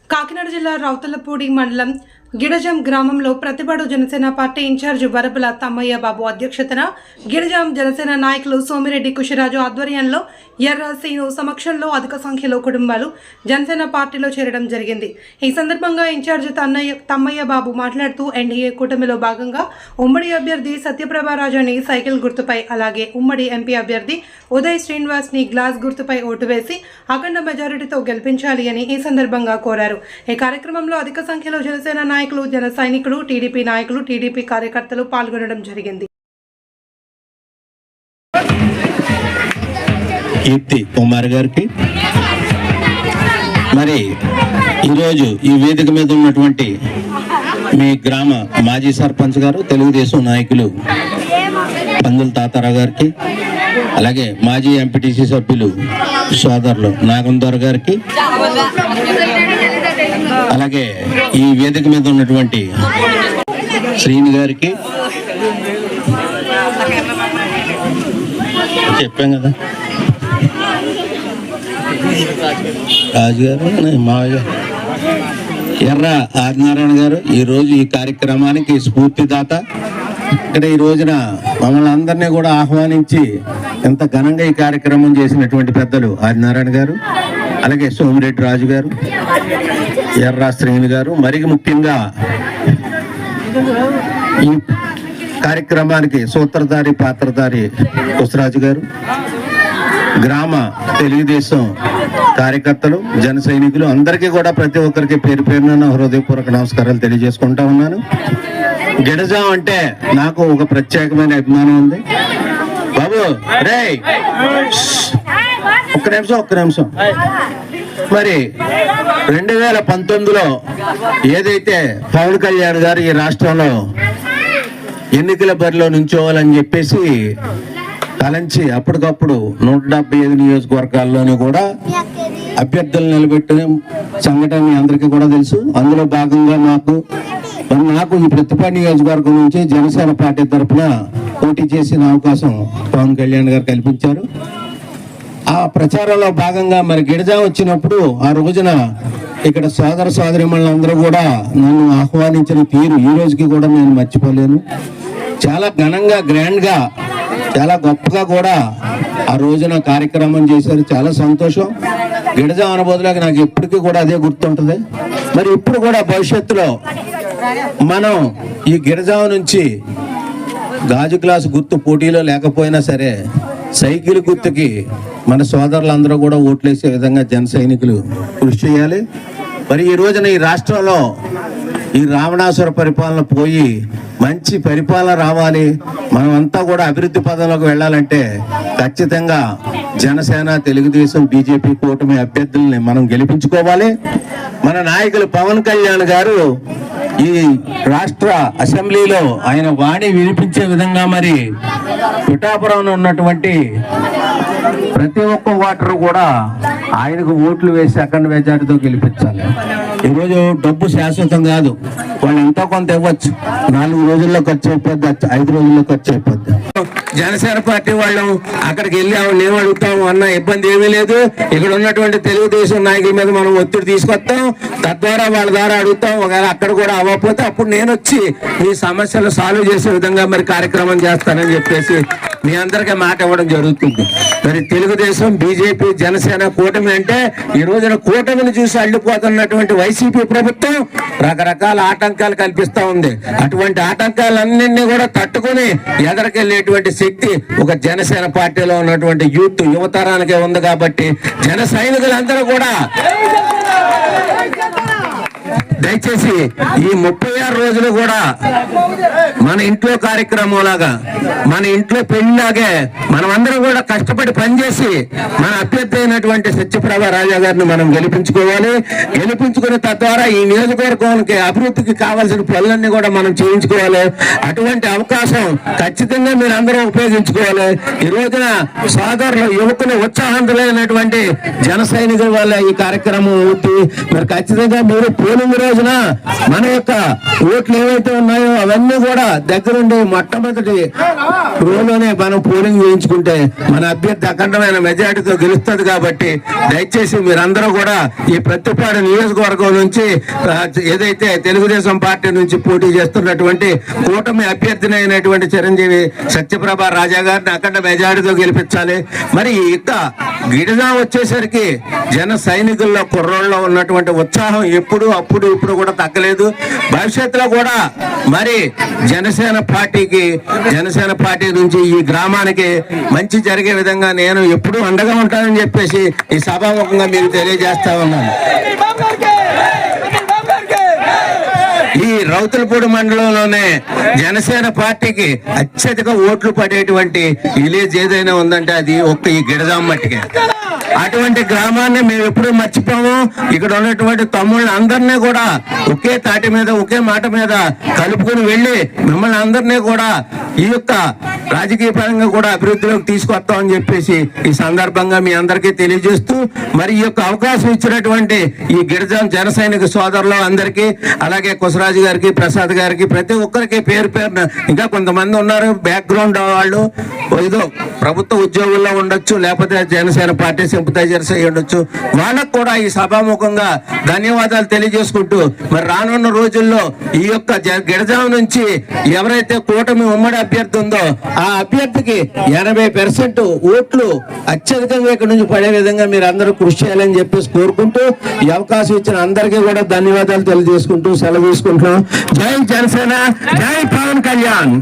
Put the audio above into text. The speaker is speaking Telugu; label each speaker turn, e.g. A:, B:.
A: కాకినాడ జిల్లా రౌతలపూడి మండలం గిడజం గ్రామంలో ప్రతిపాడు జనసేన పార్టీ ఇన్ఛార్జ్ వరపుల తమ్మయ్య బాబు అధ్యక్షతన గిడజం జనసేన నాయకులు సోమిరెడ్డి కుషిరాజు ఆధ్వర్యంలో ఎర్ర సీను సమక్షంలో అధిక సంఖ్యలో కుటుంబాలు జనసేన పార్టీలో చేరడం జరిగింది. ఈ సందర్భంగా ఇన్ఛార్జ్ తమ్మయ్య బాబు మాట్లాడుతూ ఎన్డీఏ కూటమిలో భాగంగా ఉమ్మడి అభ్యర్థి సత్యప్రభారాజుని సైకిల్ గుర్తుపై, అలాగే ఉమ్మడి ఎంపీ అభ్యర్థి ఉదయ్ శ్రీనివాస్ ని గ్లాస్ గుర్తుపై ఓటు వేసి అఖండ మెజారిటీతో గెలిపించాలి అని ఈ సందర్భంగా కోరారు. ఈ కార్యక్రమంలో అధిక సంఖ్యలో జనసేన నాయకులు, జన సైనికులు, టీడీపీ నాయకులు, టీడీపీ కార్యకర్తలు పాల్గొనడం జరిగింది.
B: కీర్తి కుమార్ గారికి, మరి ఈరోజు ఈ వేదిక మీద ఉన్నటువంటి మీ గ్రామ మాజీ సర్పంచ్ గారు, తెలుగుదేశం నాయకులు పందుల తాతారావు గారికి, అలాగే మాజీ ఎంపీటీసీ సభ్యులు సోదరులు నాగందర్ గారికి, అలాగే ఈ వేదిక మీద ఉన్నటువంటి శ్రీని గారికి చెప్పాం కదా, రాజుగారు, మావయ్య ఎర్ర ఆదినారాయణ గారు ఈరోజు ఈ కార్యక్రమానికి స్ఫూర్తిదాత. ఇక్కడ ఈ రోజున మమ్మల్ని అందరినీ కూడా ఆహ్వానించి ఎంత ఘనంగా ఈ కార్యక్రమం చేసినటువంటి పెద్దలు ఆదినారాయణ గారు, అలాగే సోమిరెడ్డి రాజు గారు, ఎర్ర శ్రీని గారు, మరి ముఖ్యంగా ఈ కార్యక్రమానికి సూత్రధారి పాత్రధారి కుసరాజు గారు, గ్రామ తెలుగుదేశం కార్యకర్తలు, జన సైనికులు అందరికీ కూడా ప్రతి ఒక్కరికి పేరు పేరున హృదయపూర్వక నమస్కారాలు తెలియజేసుకుంటా ఉన్నాను. గిడజం అంటే నాకు ఒక ప్రత్యేకమైన అభిమానం ఉంది. బాబు రే ఒక్క నిమిషం. మరి 2019లో ఏదైతే పవన్ కళ్యాణ్ గారు ఈ రాష్ట్రంలో ఎన్నికల బరిలో నుంచోవాలని చెప్పేసి తలంచి అప్పటికప్పుడు 175 నియోజకవర్గాల్లోనూ కూడా అభ్యర్థులు నిలబెట్టిన సంఘటన మీ అందరికీ కూడా తెలుసు. అందులో భాగంగా నాకు ఈ ప్రతిపాడు నియోజకవర్గం నుంచి జనసేన పార్టీ తరఫున పోటీ చేసిన అవకాశం పవన్ కళ్యాణ్ గారు కల్పించారు. ఆ ప్రచారంలో భాగంగా మరి గిడజా వచ్చినప్పుడు ఆ రోజున ఇక్కడ సోదర సోదరిమణులందరూ కూడా నన్ను ఆహ్వానించిన తీరు ఈ రోజుకి కూడా నేను మర్చిపోలేను. చాలా ఘనంగా, గ్రాండ్గా, చాలా గొప్పగా కూడా ఆ రోజున కార్యక్రమం చేశారు. చాలా సంతోషం. గిడజా అనుభూతిలోకి నాకు ఎప్పటికీ కూడా అదే గుర్తుంటుంది. మరి ఇప్పుడు కూడా భవిష్యత్తులో మనం ఈ గిడజా నుంచి గాజు గ్లాసు గుర్తు పోటీలో లేకపోయినా సరే సైకిల్ గుర్తుకి మన సోదరులందరూ కూడా ఓట్లేసే విధంగా జన సైనికులు కృషి చేయాలి. మరి ఈ రోజున ఈ రాష్ట్రంలో ఈ రావణాసుర పరిపాలన పోయి మంచి పరిపాలన రావాలి, మనమంతా కూడా అభివృద్ధి పదంలోకి వెళ్ళాలంటే ఖచ్చితంగా జనసేన, తెలుగుదేశం, బీజేపీ కూటమి అభ్యర్థుల్ని మనం గెలిపించుకోవాలి. మన నాయకులు పవన్ కళ్యాణ్ గారు ఈ రాష్ట్ర అసెంబ్లీలో ఆయన వాణి వినిపించే విధంగా మరి పిఠాపురంలో ఉన్నటువంటి ప్రతి ఒక్క ఓటరు కూడా ఆయనకు ఓట్లు వేసి అఖండ మెజారిటీతో గెలిపించాలి. ఈరోజు డబ్బు శాశ్వతం కాదు, వాళ్ళు ఎంతో కొంత ఇవ్వచ్చు. 4 రోజుల్లో ఖర్చు అయిపోద్ది, 5 రోజుల్లో ఖర్చు అయిపోద్ది. జనసేన పార్టీ వాళ్ళు అక్కడికి వెళ్ళి మేము అడుగుతాము అన్న ఇబ్బంది ఏమీ లేదు. ఇక్కడ ఉన్నటువంటి తెలుగుదేశం నాయకుల మీద మనం ఒత్తిడి తీసుకొస్తాం, తద్వారా వాళ్ళ ద్వారా అడుగుతాం. ఒకవేళ అక్కడ కూడా అవ్వకపోతే అప్పుడు నేను వచ్చి ఈ సమస్యలు సాల్వ్ చేసే విధంగా మరి కార్యక్రమం చేస్తానని చెప్పేసి మీ అందరికీ మాట ఇవ్వడం జరుగుతుంది. మరి తెలుగుదేశం, బీజేపీ, జనసేన కూటమి అంటే ఈ రోజున కూటమిని చూసి అల్లిపోతున్నటువంటి వైసీపీ ప్రభుత్వం రకరకాల ఆటంకాలు కల్పిస్తా ఉంది. అటువంటి ఆటంకాలన్నింటినీ కూడా తట్టుకుని ఎదరికెళ్ళేటువంటి శక్తి ఒక జనసేన పార్టీలో ఉన్నటువంటి యువతరానికే ఉంది. కాబట్టి జన సైనికులందరూ కూడా దయచేసి ఈ 36 రోజులు కూడా మన ఇంట్లో కార్యక్రమం లాగా, మన ఇంట్లో పెళ్లిలాగే మనమందరం కూడా కష్టపడి పనిచేసి మన అభ్యర్థి అయినటువంటి సత్యప్రభ రాజా గారిని మనం గెలిపించుకోవాలి. గెలిపించుకుని తద్వారా ఈ నియోజకవర్గానికి అభివృద్ధికి కావాల్సిన పనులన్నీ కూడా మనం చేయించుకోవాలి. అటువంటి అవకాశం ఖచ్చితంగా మీరు అందరూ ఉపయోగించుకోవాలి. ఈ రోజున సోదరులు, యువకులు, ఉత్సాహవంతులైనటువంటి జన సైనికుల వల్ల ఈ కార్యక్రమం అవుతుంది. మరి ఖచ్చితంగా మీరు పోలింగ్ రోజున మన యొక్క ఓట్లు ఏవైతే ఉన్నాయో అవన్నీ కూడా దగ్గరుండి మొట్టమొదటి రోజులోనే మనం పోలింగ్ చేయించుకుంటే మన అభ్యర్థి అఖండమైన మెజారిటీతో గెలుస్తుంది. కాబట్టి దయచేసి మీరందరూ కూడా ఈ ప్రత్తిపాడు నియోజకవర్గం నుంచి ఏదైతే తెలుగుదేశం పార్టీ నుంచి పోటీ చేస్తున్నటువంటి కూటమి అభ్యర్థిని అయినటువంటి చిరంజీవి సత్యప్రభ రాజా గారిని అఖండ మెజారిటీతో గెలిపించాలి. మరి ఇక గిరిజన వచ్చేసరికి జన సైనికుల్లో కుర్రోళ్ళలో ఉన్నటువంటి ఉత్సాహం ఎప్పుడు అప్పుడు ఇప్పుడు కూడా తగ్గలేదు. భవిష్యత్తులో కూడా మరి జనసేన పార్టీ నుంచి ఈ గ్రామానికి మంచి జరిగే విధంగా నేను ఎప్పుడూ అండగా ఉంటానని చెప్పేసి ఈ సభాముఖంగా మీకు తెలియజేస్తా ఉన్నాను. ఈ రౌతులపూడి మండలంలోనే జనసేన పార్టీకి అత్యధిక ఓట్లు పడేటువంటి విలేజ్ ఏదైనా ఉందంటే అది ఒక్క ఈ గిడజాం మట్టికే. అటువంటి గ్రామాన్ని మేము ఎప్పుడూ మర్చిపోము. ఇక్కడ ఉన్నటువంటి తమ్ముళ్ళని అందరినీ కూడా ఒకే తాటి మీద ఒకే మాట మీద కలుపుకుని వెళ్ళి మిమ్మల్ని అందరినీ కూడా ఈ యొక్క రాజకీయ పరంగా కూడా అభివృద్ధిలోకి తీసుకొస్తామని చెప్పేసి ఈ సందర్భంగా మీ అందరికీ తెలియజేస్తూ మరి ఈ యొక్క అవకాశం ఇచ్చినటువంటి ఈ గిరిజన జన సైనిక సోదరులు అందరికీ, అలాగే కుసరాజు గారికి, ప్రసాద్ గారికి, ప్రతి ఒక్కరికి పేరు పేరున, ఇంకా కొంతమంది ఉన్నారు బ్యాక్గ్రౌండ్ వాళ్ళు ఏదో ప్రభుత్వ ఉద్యోగుల్లో ఉండొచ్చు, లేకపోతే జనసేన పార్టీ సింపథైజర్స్ అయ్యి ఉండొచ్చు, వాళ్ళకు కూడా ఈ సభాముఖంగా ధన్యవాదాలు తెలియజేసుకుంటూ మరి రానున్న రోజుల్లో ఈ యొక్క గిరిజన నుంచి ఎవరైతే కూటమి ఉమ్మడి అభ్యర్థి ఉందో ఆ అభ్యర్థికి 80% ఓట్లు అత్యధికంగా ఇక్కడ నుంచి పడే విధంగా మీరు అందరూ కృషి చేయాలని చెప్పేసి కోరుకుంటూ ఈ అవకాశం ఇచ్చిన అందరికీ కూడా ధన్యవాదాలు తెలియజేసుకుంటూ సెలవు తీసుకుంటున్నాం. జై జనసేన, జై పవన్ కళ్యాణ్.